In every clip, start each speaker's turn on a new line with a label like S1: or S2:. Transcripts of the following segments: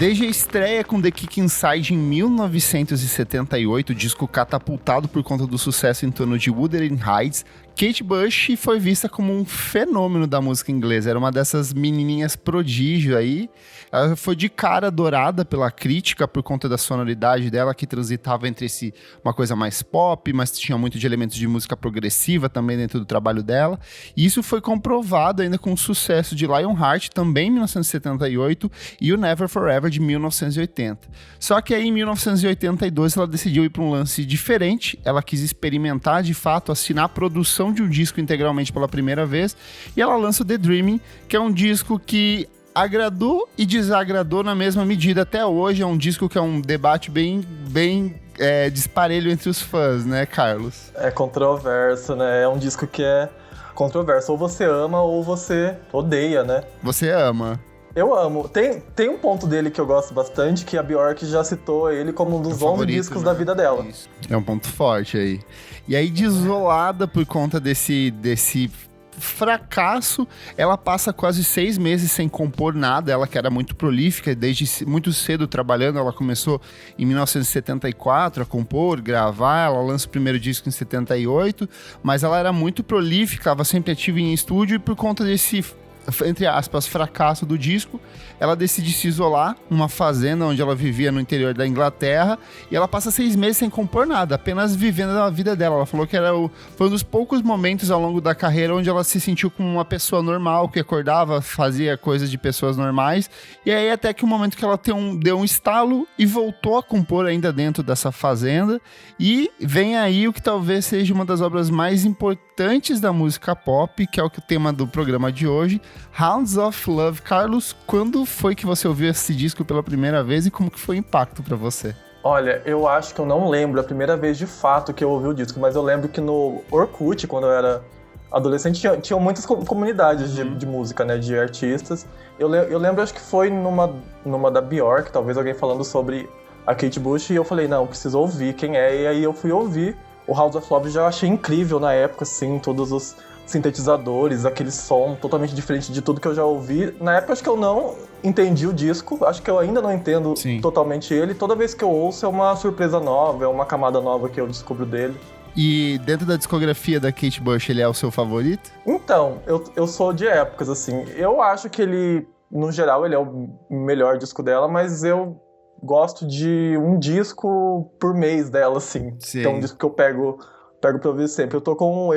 S1: Desde a estreia com The Kick Inside em 1978, disco catapultado por conta do sucesso em torno de Wuthering Heights, Kate Bush foi vista como um fenômeno da música inglesa. Era uma dessas menininhas prodígio aí. Ela foi de cara adorada pela crítica por conta da sonoridade dela, que transitava entre uma coisa mais pop, mas tinha muito de elementos de música progressiva também dentro do trabalho dela. E isso foi comprovado ainda com o sucesso de Lionheart, também em 1978, e o Never Forever, de 1980. Só que aí, em 1982, ela decidiu ir para um lance diferente. Ela quis experimentar, de fato, assinar a produção de um disco integralmente pela primeira vez, e ela lança o The Dreaming, que é um disco que agradou e desagradou na mesma medida até hoje. É um disco que é um debate bem disparelho entre os fãs, né, Carlos?
S2: É controverso, né? É um disco que é controverso. Ou você ama ou você odeia, né?
S1: Você ama.
S2: Eu amo. Tem um ponto dele que eu gosto bastante, que a Bjork já citou ele como um dos 11 discos, né, da vida dela.
S1: Isso. É um ponto forte aí. E aí, desolada por conta desse fracasso, ela passa quase 6 meses sem compor nada. Ela que era muito prolífica, desde muito cedo trabalhando. Ela começou em 1974 a compor, gravar. Ela lança o primeiro disco em 78, mas ela era muito prolífica, estava sempre ativa em estúdio, e por conta desse, entre aspas, fracasso do disco, ela decide se isolar numa fazenda onde ela vivia no interior da Inglaterra, e ela passa 6 meses sem compor nada, apenas vivendo a vida dela. Ela falou que foi um dos poucos momentos ao longo da carreira onde ela se sentiu como uma pessoa normal, que acordava, fazia coisas de pessoas normais, e aí até que o momento que ela deu um estalo e voltou a compor ainda dentro dessa fazenda, e vem aí o que talvez seja uma das obras mais importantes da música pop, que é o tema do programa de hoje, Hounds of Love. Carlos, quando foi que você ouviu esse disco pela primeira vez e como que foi o impacto pra você?
S2: Olha, eu acho que eu não lembro a primeira vez de fato que eu ouvi o disco, mas eu lembro que no Orkut, quando eu era adolescente, tinha muitas comunidades de música, né, de artistas. Eu lembro, acho que foi numa da Bjork, talvez alguém falando sobre a Kate Bush, e eu falei, não, preciso ouvir quem é, e aí eu fui ouvir. O Hounds of Love já achei incrível na época, assim, todos os sintetizadores, aquele som totalmente diferente de tudo que eu já ouvi. Na época, acho que eu não entendi o disco, acho que eu ainda não entendo totalmente ele. Toda vez que eu ouço é uma surpresa nova, é uma camada nova que eu descubro dele.
S1: E dentro da discografia da Kate Bush, ele é o seu favorito?
S2: Então, eu sou de épocas, assim. Eu acho que ele, no geral, ele é o melhor disco dela, mas eu gosto de um disco por mês dela, assim.
S1: Sim.
S2: Que é um disco que eu pego pra ouvir sempre. Eu tô com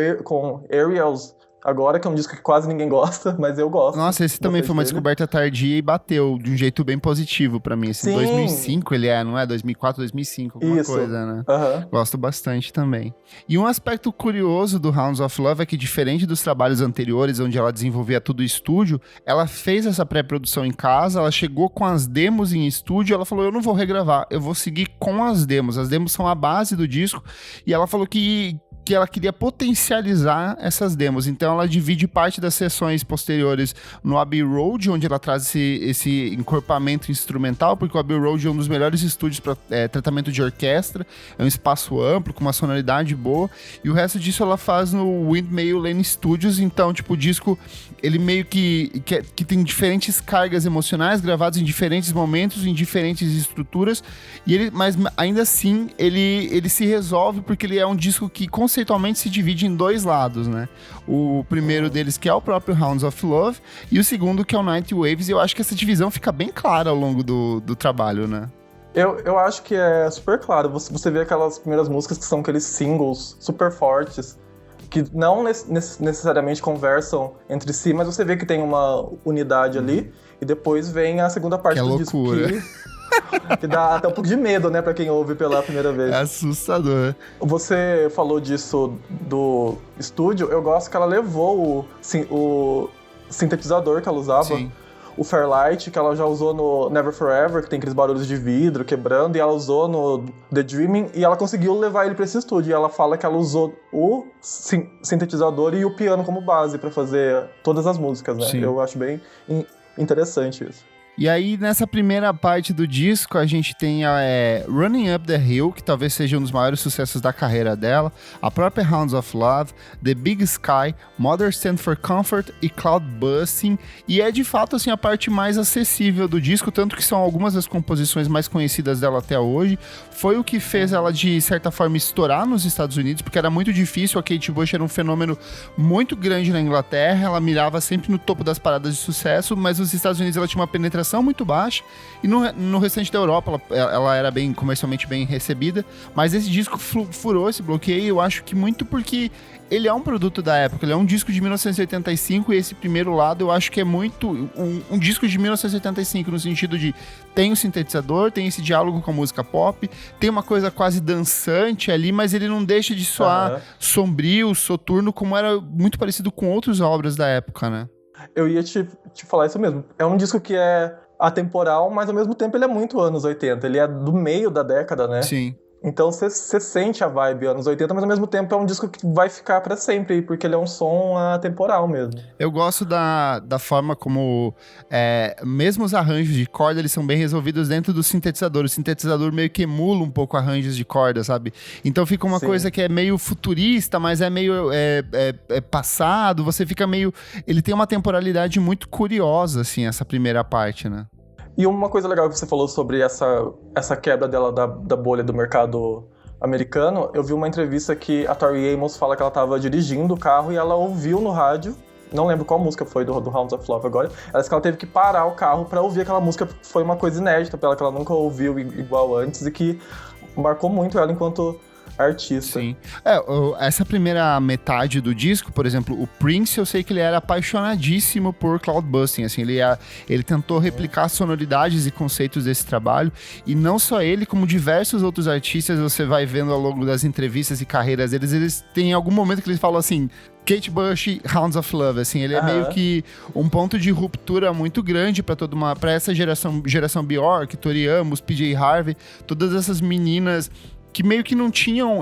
S2: Aerials agora, que é um disco que quase ninguém gosta, mas eu gosto.
S1: Nossa, esse também foi uma descoberta tardia e bateu de um jeito bem positivo pra mim. Esse 2005 ele não é? 2004, 2005, alguma
S2: Isso.
S1: Coisa, né?
S2: Uhum.
S1: Gosto bastante também. E um aspecto curioso do Hounds of Love é que, diferente dos trabalhos anteriores, onde ela desenvolvia tudo em estúdio, ela fez essa pré-produção em casa, ela chegou com as demos em estúdio, ela falou, eu não vou regravar, eu vou seguir com as demos são a base do disco, e ela falou que ela queria potencializar essas demos. Então ela divide parte das sessões posteriores no Abbey Road, onde ela traz esse encorpamento instrumental, porque o Abbey Road é um dos melhores estúdios para tratamento de orquestra, é um espaço amplo, com uma sonoridade boa, e o resto disso ela faz no Windmill Lane Studios. Então, tipo, o disco, ele meio que tem diferentes cargas emocionais, gravados em diferentes momentos, em diferentes estruturas, mas ainda assim, ele se resolve, porque ele é um disco que conceitualmente se divide em 2 lados, né? O primeiro deles, que é o próprio Hounds of Love, e o segundo, que é o Night Waves, e eu acho que essa divisão fica bem clara ao longo do trabalho, né?
S2: Eu acho que é super claro. Você vê aquelas primeiras músicas que são aqueles singles super fortes, que não necessariamente conversam entre si, mas você vê que tem uma unidade ali, e depois vem a segunda parte do
S1: loucura.
S2: disco, que dá até um pouco de medo, né, pra quem ouve pela primeira vez.
S1: É assustador.
S2: Você falou disso do estúdio, eu gosto que ela levou o sintetizador que ela usava, sim, o Fairlight, que ela já usou no Never Forever, que tem aqueles barulhos de vidro quebrando, e ela usou no The Dreaming, e ela conseguiu levar ele pra esse estúdio. E ela fala que ela usou o sintetizador e o piano como base pra fazer todas as músicas, né? Sim. Eu acho bem interessante isso.
S1: E aí, nessa primeira parte do disco, a gente tem Running Up the Hill, que talvez seja um dos maiores sucessos da carreira dela, a própria Hounds of Love, The Big Sky, Mother Stand for Comfort e Cloud Busting, e é de fato assim, a parte mais acessível do disco, tanto que são algumas das composições mais conhecidas dela até hoje. Foi o que fez ela, de certa forma, estourar nos Estados Unidos, porque era muito difícil, a Kate Bush era um fenômeno muito grande na Inglaterra, ela mirava sempre no topo das paradas de sucesso, mas nos Estados Unidos ela tinha uma penetração muito baixa, e no restante da Europa ela era bem comercialmente bem recebida, mas esse disco furou esse bloqueio, eu acho que muito porque ele é um produto da época, ele é um disco de 1985, e esse primeiro lado eu acho que é muito um disco de 1985, no sentido de tem o sintetizador, tem esse diálogo com a música pop, tem uma coisa quase dançante ali, mas ele não deixa de soar sombrio, soturno, como era muito parecido com outras obras da época, né?
S2: Eu ia te falar isso mesmo. É um disco que é atemporal, mas ao mesmo tempo ele é muito anos 80. Ele é do meio da década, né?
S1: Sim.
S2: Então você sente a vibe anos 80, mas ao mesmo tempo é um disco que vai ficar pra sempre, porque ele é um som atemporal mesmo.
S1: Eu gosto da forma como, mesmo os arranjos de corda, eles são bem resolvidos dentro do sintetizador. O sintetizador meio que emula um pouco arranjos de corda, sabe? Então fica uma coisa que é meio futurista, mas é meio passado, você fica meio... Ele tem uma temporalidade muito curiosa, assim, essa primeira parte, né?
S2: E uma coisa legal que você falou sobre essa quebra dela da bolha do mercado americano, eu vi uma entrevista que a Tori Amos fala que ela estava dirigindo o carro e ela ouviu no rádio, não lembro qual música foi do Hounds of Love agora, ela disse que ela teve que parar o carro para ouvir aquela música, porque foi uma coisa inédita pra ela, que ela nunca ouviu igual antes e que marcou muito ela enquanto artista.
S1: Sim. Essa primeira metade do disco, por exemplo, o Prince, eu sei que ele era apaixonadíssimo por Cloud Busting, assim, ele tentou replicar sonoridades e conceitos desse trabalho, e não só ele, como diversos outros artistas, você vai vendo ao longo das entrevistas e carreiras deles, eles têm algum momento que eles falam assim, Kate Bush, Hounds of Love, assim, ele é meio que um ponto de ruptura muito grande para essa geração Bjork, Tori Amos, PJ Harvey, todas essas meninas que meio que não tinham,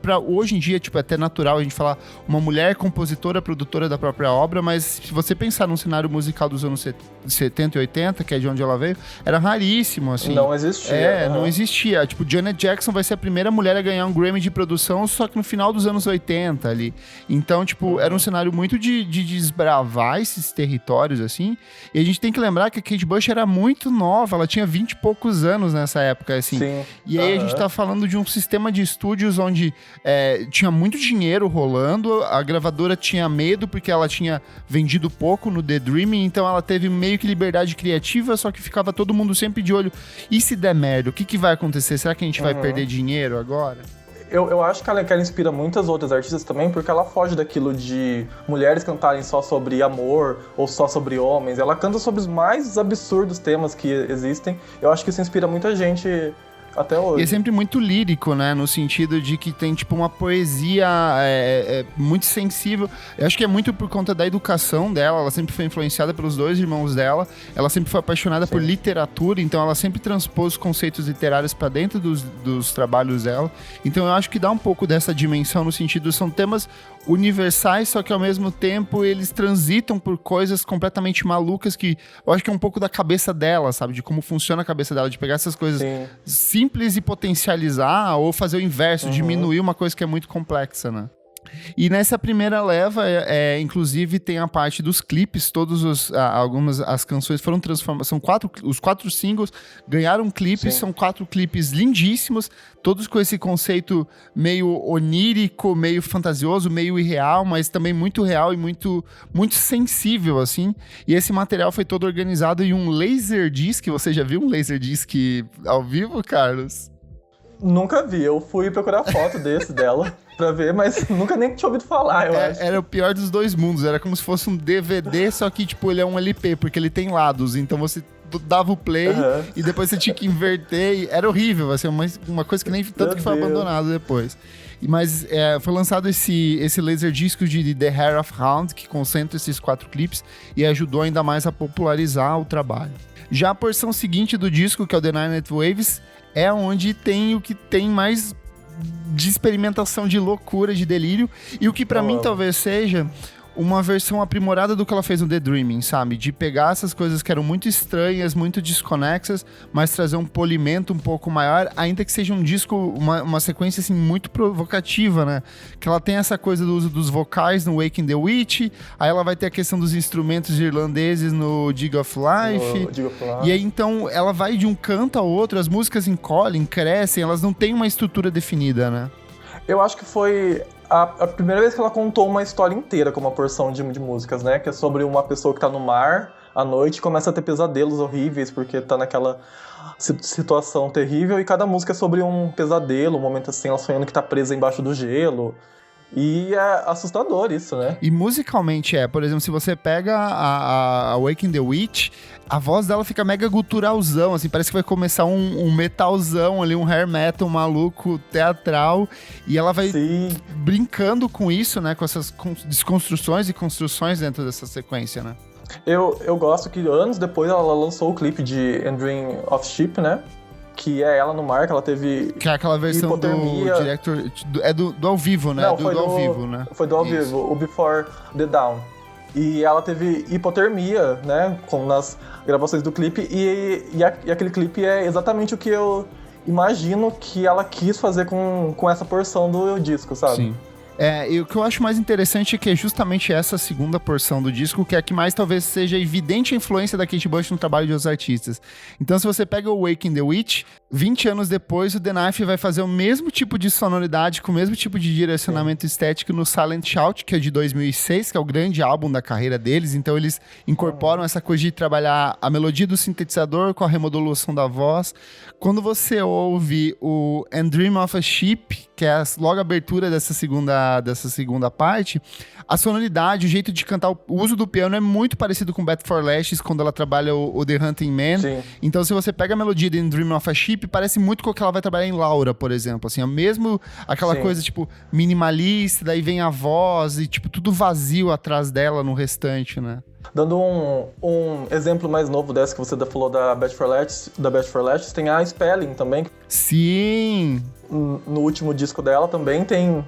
S1: pra hoje em dia, tipo, é até natural a gente falar uma mulher compositora, produtora da própria obra, mas se você pensar num cenário musical dos anos 70 e 80, que é de onde ela veio, era raríssimo, assim.
S2: Não existia.
S1: Não existia. Tipo, Janet Jackson vai ser a primeira mulher a ganhar um Grammy de produção, só que no final dos anos 80 ali. Então, tipo, era um cenário muito de desbravar esses territórios, assim, e a gente tem que lembrar que a Kate Bush era muito nova, ela tinha 20 e poucos anos nessa época, assim.
S2: Sim.
S1: E aí a gente tá falando de um sistema de estúdios onde tinha muito dinheiro rolando, a gravadora tinha medo porque ela tinha vendido pouco no The Dreaming, então ela teve meio que liberdade criativa, só que ficava todo mundo sempre de olho, e se der merda, o que vai acontecer? Será que a gente vai perder dinheiro agora?
S2: Eu acho que ela inspira muitas outras artistas também, porque ela foge daquilo de mulheres cantarem só sobre amor ou só sobre homens. Ela canta sobre os mais absurdos temas que existem. Eu acho que isso inspira muita gente até hoje.
S1: E é sempre muito lírico, né? No sentido de que tem, tipo, uma poesia muito sensível. Eu acho que é muito por conta da educação dela. Ela sempre foi influenciada pelos dois irmãos dela. Ela sempre foi apaixonada por literatura, então ela sempre transpôs conceitos literários para dentro dos trabalhos dela. Então eu acho que dá um pouco dessa dimensão no sentido, são temas universais, só que ao mesmo tempo eles transitam por coisas completamente malucas que eu acho que é um pouco da cabeça dela, sabe? De como funciona a cabeça dela, de pegar essas coisas simples e potencializar, ou fazer o inverso, diminuir uma coisa que é muito complexa, né? E nessa primeira leva, inclusive, tem a parte dos clipes, as canções foram transformadas, os 4 singles ganharam clipes, são 4 clipes lindíssimos, todos com esse conceito meio onírico, meio fantasioso, meio irreal, mas também muito real e muito, muito sensível, assim. E esse material foi todo organizado em um Laserdisc. Você já viu um Laserdisc ao vivo, Carlos?
S2: Nunca vi, eu fui procurar foto dela pra ver, mas nunca nem tinha ouvido falar, eu acho.
S1: Era o pior dos dois mundos, era como se fosse um DVD, só que, tipo, ele é um LP, porque ele tem lados, então você dava o play e depois você tinha que inverter, e era horrível, assim, uma coisa que nem tanto que foi abandonado depois. Mas foi lançado esse Laserdisc de The Hair of Hound, que concentra esses 4 clipes e ajudou ainda mais a popularizar o trabalho. Já a porção seguinte do disco, que é o The Nine Waves, é onde tem o que tem mais de experimentação, de loucura, de delírio, e o que pra mim talvez seja uma versão aprimorada do que ela fez no The Dreaming, sabe? De pegar essas coisas que eram muito estranhas, muito desconexas, mas trazer um polimento um pouco maior, ainda que seja um disco, uma sequência, assim, muito provocativa, né? Que ela tem essa coisa do uso dos vocais no Waking the Witch, aí ela vai ter a questão dos instrumentos irlandeses no Dig of Life, e aí, então, ela vai de um canto ao outro, as músicas encolhem, crescem, elas não têm uma estrutura definida, né?
S2: Eu acho que foi a primeira vez que ela contou uma história inteira com uma porção de músicas, né? Que é sobre uma pessoa que tá no mar à noite e começa a ter pesadelos horríveis porque tá naquela situação terrível, e cada música é sobre um pesadelo, um momento assim, ela sonhando que tá presa embaixo do gelo. E é assustador isso, né?
S1: E musicalmente por exemplo, se você pega a Waking the Witch, a voz dela fica mega guturalzão, assim, parece que vai começar um metalzão ali, um hair metal maluco, teatral, e ela vai brincando com isso, né, com essas desconstruções e construções dentro dessa sequência, né?
S2: Eu gosto que anos depois ela lançou o clipe de A Dream of Sheep, né? Que é ela no mar, que ela teve
S1: que é aquela versão
S2: hipotermia.
S1: Do director... do ao vivo, né?
S2: Não,
S1: do ao vivo, né?
S2: Foi do ao vivo, o Before the Dawn. E ela teve hipotermia, né? Como nas gravações do clipe. E aquele clipe é exatamente o que eu imagino que ela quis fazer com essa porção do disco, sabe?
S1: Sim. E o que eu acho mais interessante é que é justamente essa segunda porção do disco, que é a que mais talvez seja evidente a influência da Kate Bush no trabalho de outros artistas. Então, se você pega o Waking the Witch, 20 anos depois, o The Knife vai fazer o mesmo tipo de sonoridade, com o mesmo tipo de direcionamento estético no Silent Shout, que é de 2006, que é o grande álbum da carreira deles. Então, eles incorporam essa coisa de trabalhar a melodia do sintetizador com a remodulação da voz. Quando você ouve o And Dream of a Sheep, que é logo a abertura dessa segunda parte, a sonoridade, o jeito de cantar, o uso do piano é muito parecido com Bat for Lashes, quando ela trabalha o The Hunting Man.
S2: Sim.
S1: Então, se você pega a melodia de Dream of a Sheep, parece muito com o que ela vai trabalhar em Laura, por exemplo. Assim, é mesmo aquela coisa, tipo, minimalista, daí vem a voz e, tipo, tudo vazio atrás dela no restante, né?
S2: Dando um exemplo mais novo dessa que você falou da Bat for Lashes, tem a Spelling também.
S1: Sim!
S2: No último disco dela também tem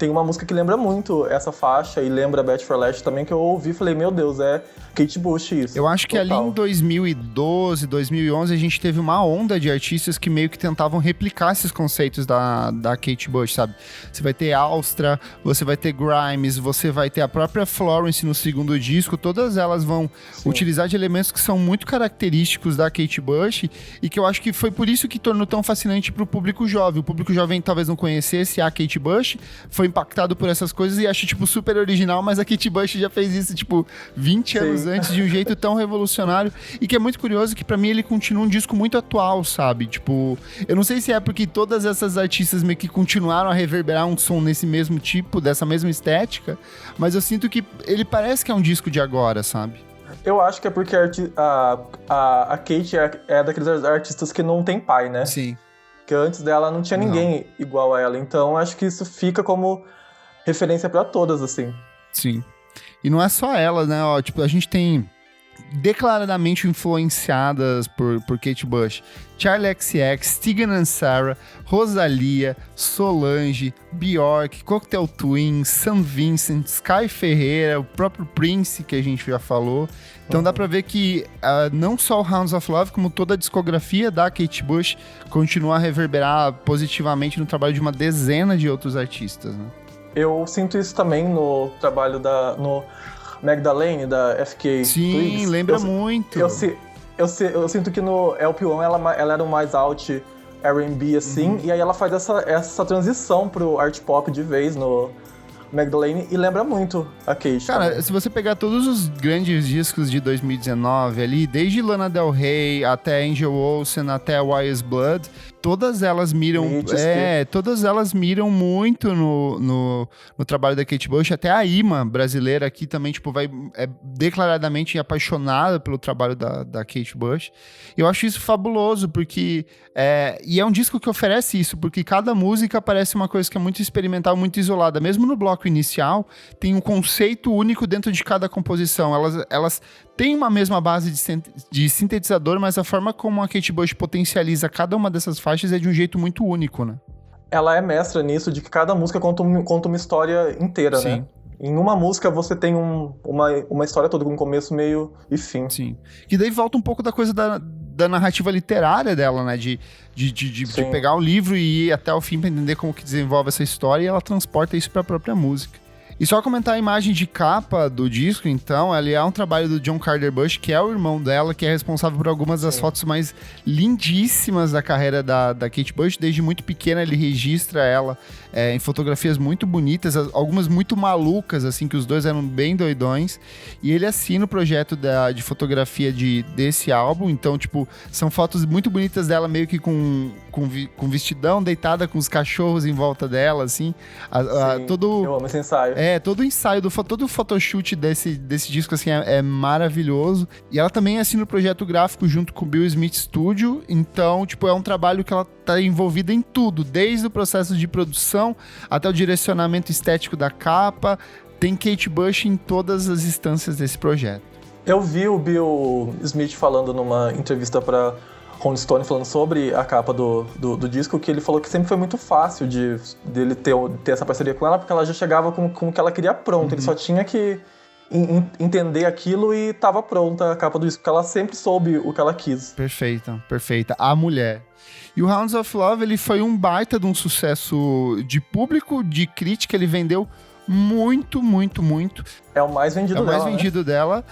S2: uma música que lembra muito essa faixa e lembra Bat for Lashes também, que eu ouvi e falei, meu Deus, é Kate Bush isso.
S1: Eu acho que ali em 2012, 2011, a gente teve uma onda de artistas que meio que tentavam replicar esses conceitos da Kate Bush, sabe? Você vai ter Austra, você vai ter Grimes, você vai ter a própria Florence no segundo disco, todas elas vão utilizar de elementos que são muito característicos da Kate Bush e que eu acho que foi por isso que tornou tão fascinante pro público jovem. O público jovem talvez não conhecesse a Kate Bush, foi impactado por essas coisas e acha, tipo, super original, mas a Kate Bush já fez isso, tipo, 20 anos antes, de um jeito tão revolucionário, e que é muito curioso que pra mim ele continua um disco muito atual, sabe? Tipo, eu não sei se é porque todas essas artistas meio que continuaram a reverberar um som nesse mesmo tipo, dessa mesma estética, mas eu sinto que ele parece que é um disco de agora, sabe?
S2: Eu acho que é porque a Kate é daqueles artistas que não tem pai, né?
S1: Sim.
S2: Que antes dela não tinha ninguém igual a ela. Então, acho que isso fica como referência pra todas, assim.
S1: Sim. E não é só ela, né? Ó, tipo, a gente tem declaradamente influenciadas por Kate Bush. Charli XCX, Tegan and Sara, Rosalia, Solange, Bjork, Cocktail Twins, Sam Vincent, Sky Ferreira, o próprio Prince, que a gente já falou. Então dá pra ver que não só o Hounds of Love, como toda a discografia da Kate Bush continua a reverberar positivamente no trabalho de uma dezena de outros artistas, né?
S2: Eu sinto isso também no trabalho no Magdalene, da FK
S1: Sim,
S2: Twigs.
S1: lembra muito.
S2: Eu sinto que no LP1 ela era um mais alt R&B, assim, e aí ela faz essa transição pro art pop de vez no Magdalene e lembra muito a Kate.
S1: Cara,
S2: também.
S1: se você pegar todos os grandes discos de 2019 ali, desde Lana Del Rey até Angel Olsen, até Wise Blood, todas elas miram muito no trabalho da Kate Bush. Até a Ima brasileira aqui também, tipo, é declaradamente apaixonada pelo trabalho da Kate Bush. Eu acho isso fabuloso, porque e é um disco que oferece isso, porque cada música parece uma coisa que é muito experimental, muito isolada. Mesmo no bloco inicial, tem um conceito único dentro de cada composição. Elas têm uma mesma base de sintetizador, mas a forma como a Kate Bush potencializa cada uma dessas faixas é de um jeito muito único, né?
S2: Ela é mestra nisso, de que cada música conta uma história inteira,
S1: Sim.
S2: né? Em uma música você tem uma história toda, com começo, meio e fim.
S1: Sim. Que daí volta um pouco da coisa da narrativa literária dela, né? De pegar o livro e ir até o fim pra entender como que desenvolve essa história, e ela transporta isso pra própria música. E só comentar a imagem de capa do disco, então, ele é um trabalho do John Carter Bush, que é o irmão dela, que é responsável por algumas das fotos mais lindíssimas da carreira da Kate Bush. Desde muito pequena ele registra ela em fotografias muito bonitas, algumas muito malucas, assim, que os dois eram bem doidões. E ele assina o projeto de fotografia desse álbum, então, tipo, são fotos muito bonitas dela meio que com vestidão, deitada com os cachorros em volta dela, assim.
S2: Eu amo esse ensaio.
S1: Todo o ensaio, todo o photoshoot desse disco, assim, é maravilhoso. E ela também assina o projeto gráfico junto com o Bill Smith Studio. Então, tipo, é um trabalho que ela tá envolvida em tudo, desde o processo de produção até o direcionamento estético da capa. Tem Kate Bush em todas as instâncias desse projeto.
S2: Eu vi o Bill Smith falando numa entrevista pra Rolling Stone, falando sobre a capa do disco, que ele falou que sempre foi muito fácil dele ter essa parceria com ela, porque ela já chegava com o que ela queria pronto. Ele só tinha que entender aquilo e tava pronta a capa do disco, porque ela sempre soube o que ela quis.
S1: Perfeita. A mulher. E o Hounds of Love, ele foi um baita de um sucesso de público, de crítica, ele vendeu muito.
S2: É o mais vendido dela.
S1: É o mais vendido dela.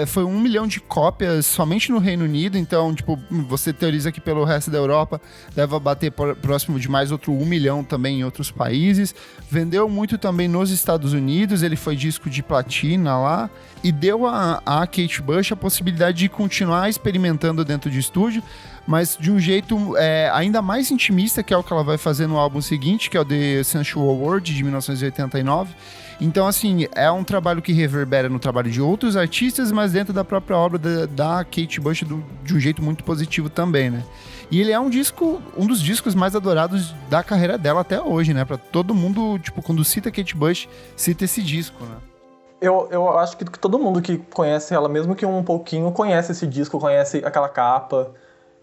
S1: Foi 1 milhão de cópias somente no Reino Unido. Então, tipo, você teoriza que pelo resto da Europa deve bater próximo de mais outro 1 milhão também em outros países. Vendeu muito também nos Estados Unidos. Ele foi disco de platina lá. E deu a Kate Bush a possibilidade de continuar experimentando dentro de estúdio, mas de um jeito ainda mais intimista, que é o que ela vai fazer no álbum seguinte, que é o The Sensual World, de 1989. Então, assim, é um trabalho que reverbera no trabalho de outros artistas, mas dentro da própria obra da Kate Bush de um jeito muito positivo também, né? E ele é um dos discos mais adorados da carreira dela até hoje, né? Pra todo mundo, tipo, quando cita Kate Bush, cita esse disco, né?
S2: Eu acho que todo mundo que conhece ela, mesmo que um pouquinho, conhece esse disco, conhece aquela capa.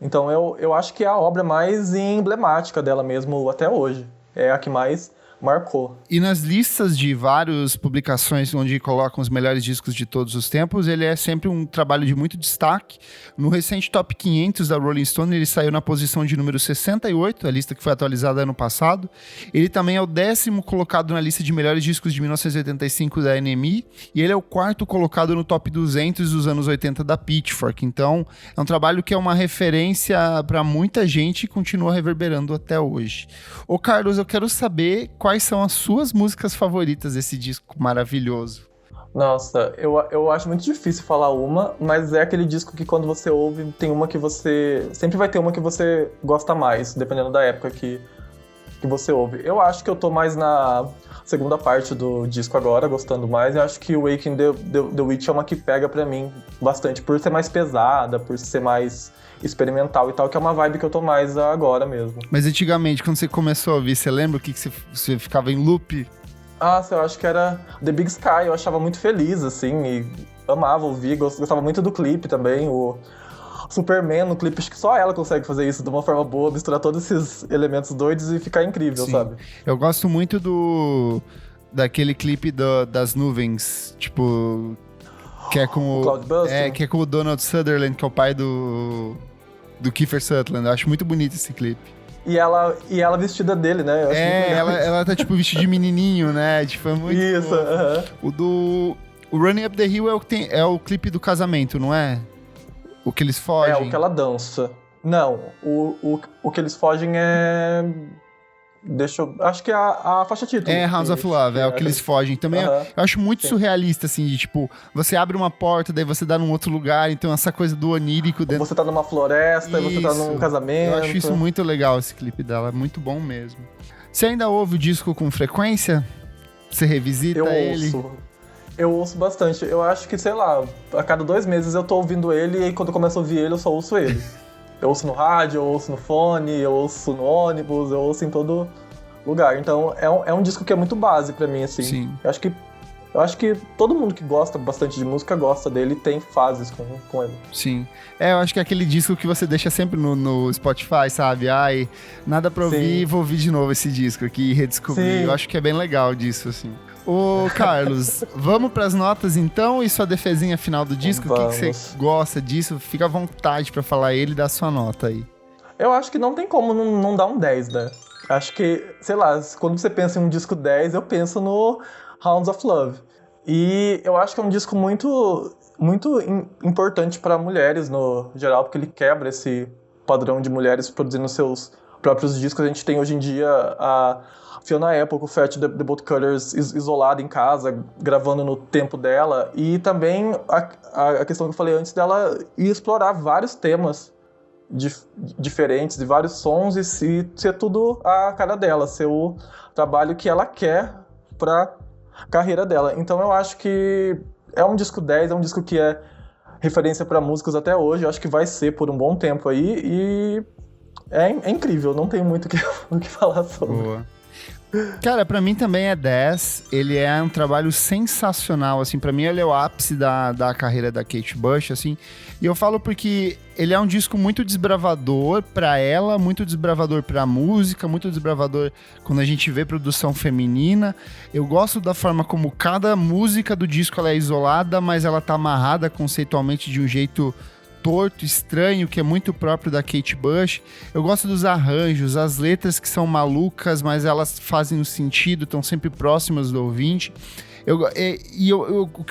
S2: Então eu acho que é a obra mais emblemática dela mesmo até hoje. É a que mais marcou.
S1: E nas listas de várias publicações onde colocam os melhores discos de todos os tempos, ele é sempre um trabalho de muito destaque. No recente Top 500 da Rolling Stone, ele saiu na posição de número 68, a lista que foi atualizada ano passado. Ele também é o 10º colocado na lista de melhores discos de 1985 da NME, e ele é o 4º colocado no Top 200 dos anos 80 da Pitchfork. Então, é um trabalho que é uma referência para muita gente e continua reverberando até hoje. Ô Carlos, eu quero saber quais são as suas músicas favoritas desse disco maravilhoso.
S2: Nossa, eu acho muito difícil falar uma, mas é aquele disco que quando você ouve, tem uma que você... Sempre vai ter uma que você gosta mais, dependendo da época que você ouve. Eu acho que eu tô mais na segunda parte do disco agora, gostando mais. Eu acho que o Waking the Witch é uma que pega pra mim bastante, por ser mais pesada, por ser mais experimental e tal, que é uma vibe que eu tô mais agora mesmo.
S1: Mas antigamente, quando você começou a ouvir, você lembra o que você ficava em loop?
S2: Eu acho que era The Big Sky. Eu achava muito feliz, assim, e amava ouvir, gostava muito do clipe também, o Superman no clipe, acho que só ela consegue fazer isso de uma forma boa, misturar todos esses elementos doidos e ficar incrível,
S1: Sim.
S2: sabe?
S1: Eu gosto muito daquele clipe das nuvens, tipo, que é com que é com o Donald Sutherland, que é o pai do Kiefer Sutherland. Eu acho muito bonito esse clipe.
S2: E ela vestida dele, né? Eu acho
S1: ela tá tipo vestida de menininho, né? Tipo, é muito...
S2: Isso,
S1: O Running Up the Hill é o clipe do casamento, não é? O que eles fogem.
S2: É, o que ela dança. Não, o que eles fogem é... Acho que é a faixa título.
S1: É Hounds of Love, é o que eles fogem. Também eu acho muito surrealista, assim, de tipo, você abre uma porta, daí você dá num outro lugar, então essa coisa do onírico dentro.
S2: Você tá numa floresta, você tá num casamento.
S1: Eu acho isso muito legal, esse clipe dela, é muito bom mesmo. Você ainda ouve o disco com frequência? Você revisita ele?
S2: Eu ouço bastante. Eu acho que, sei lá, a cada 2 meses eu tô ouvindo ele, e quando eu começo a ouvir ele, eu só ouço ele. Eu ouço no rádio, eu ouço no fone, eu ouço no ônibus, eu ouço em todo lugar. Então é um disco que é muito base pra mim, assim.
S1: Sim.
S2: Eu acho que todo mundo que gosta bastante de música gosta dele e tem fases com ele.
S1: Sim. Eu acho que é aquele disco que você deixa sempre no Spotify, sabe? Ai, nada pra ouvir, vou ouvir de novo esse disco aqui e redescobrir. Sim. Eu acho que é bem legal disso, assim. Ô, Carlos, vamos pras notas então e sua defesinha final do disco? O que você gosta disso? Fica à vontade pra falar ele e dar sua nota aí.
S2: Eu acho que não tem como não dar um 10, né? Acho que, sei lá, quando você pensa em um disco 10, eu penso no Hounds of Love. E eu acho que é um disco muito importante para mulheres no geral, porque ele quebra esse padrão de mulheres produzindo seus próprios discos. A gente tem hoje em dia a Fiona Apple com o Fat the Bolt Cutters isolada em casa, gravando no tempo dela. E também a questão que eu falei antes dela ir explorar vários temas diferentes, de vários sons, e ser tudo a cara dela, ser o trabalho que ela quer pra carreira dela. Então eu acho que é um disco 10, é um disco que é referência pra músicos até hoje, eu acho que vai ser por um bom tempo aí, e é incrível, não tem muito o que falar sobre.
S1: Boa. Cara, pra mim também é 10, ele é um trabalho sensacional, assim, pra mim ele é o ápice da carreira da Kate Bush, assim, e eu falo porque ele é um disco muito desbravador pra ela, muito desbravador pra música, muito desbravador quando a gente vê produção feminina. Eu gosto da forma como cada música do disco ela é isolada, mas ela tá amarrada conceitualmente de um jeito torto, estranho, que é muito próprio da Kate Bush. Eu gosto dos arranjos, as letras que são malucas, mas elas fazem um sentido, estão sempre próximas do ouvinte.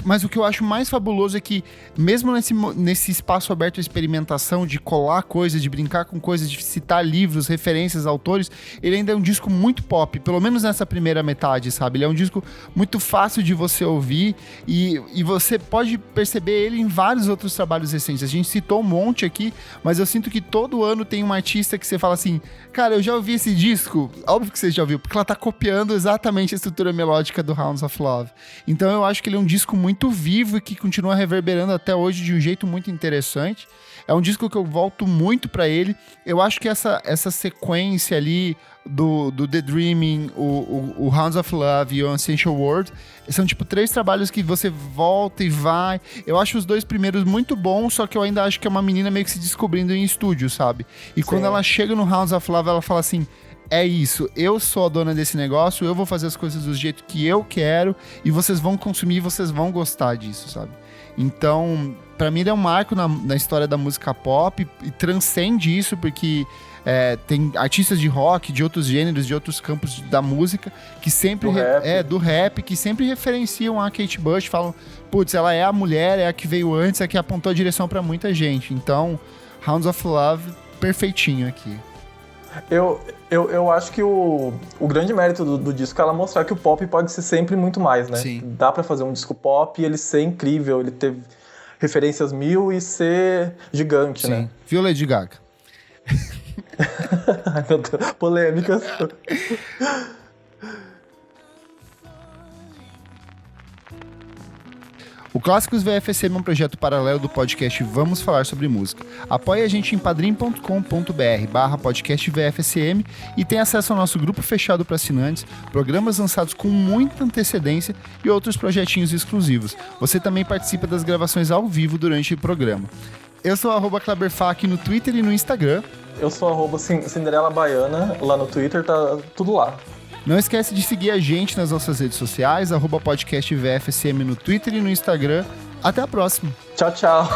S1: Mas o que eu acho mais fabuloso é que, mesmo nesse espaço aberto à experimentação, de colar coisas, de brincar com coisas, de citar livros, referências, autores, ele ainda é um disco muito pop, pelo menos nessa primeira metade, sabe? Ele é um disco muito fácil de você ouvir e você pode perceber ele em vários outros trabalhos recentes. A gente citou um monte aqui, mas eu sinto que todo ano tem uma artista que você fala assim, cara, eu já ouvi esse disco, óbvio que você já ouviu, porque ela tá copiando exatamente a estrutura melódica do Hounds of Love. Então eu acho que ele é um disco muito vivo e que continua reverberando até hoje de um jeito muito interessante. É um disco que eu volto muito pra ele. Eu acho que essa sequência ali do The Dreaming, o Hounds of Love e o Essential World são tipo 3 trabalhos que você volta e vai. Eu acho os 2 primeiros muito bons, só que eu ainda acho que é uma menina meio que se descobrindo em estúdio, sabe? E quando ela chega no Hounds of Love, ela fala assim, é isso, eu sou a dona desse negócio, eu vou fazer as coisas do jeito que eu quero e vocês vão consumir, vocês vão gostar disso, sabe? Então, pra mim ele é um marco na história da música pop e transcende isso porque tem artistas de rock, de outros gêneros, de outros campos da música que sempre do rap, que sempre referenciam a Kate Bush, falam, putz, ela é a mulher, é a que veio antes, é a que apontou a direção pra muita gente. Então, Hounds of Love, perfeitinho aqui.
S2: Eu acho que o grande mérito do disco é ela mostrar que o pop pode ser sempre muito mais, né? Sim. Dá pra fazer um disco pop e ele ser incrível, ele ter referências 1000 e ser gigante, sim, né?
S1: Viu, Lady Gaga?
S2: Ai, meu Deus, polêmicas.
S1: O Clássicos VFSM é um projeto paralelo do podcast Vamos Falar Sobre Música. Apoie a gente em padrim.com.br/podcast VFSM e tem acesso ao nosso grupo fechado para assinantes, programas lançados com muita antecedência e outros projetinhos exclusivos. Você também participa das gravações ao vivo durante o programa. Eu sou @KleberFak no Twitter e no Instagram.
S2: Eu sou Cinderela Baiana, lá no Twitter, tá tudo lá.
S1: Não esquece de seguir a gente nas nossas redes sociais, @podcastvfsm no Twitter e no Instagram. Até a próxima.
S2: Tchau, tchau.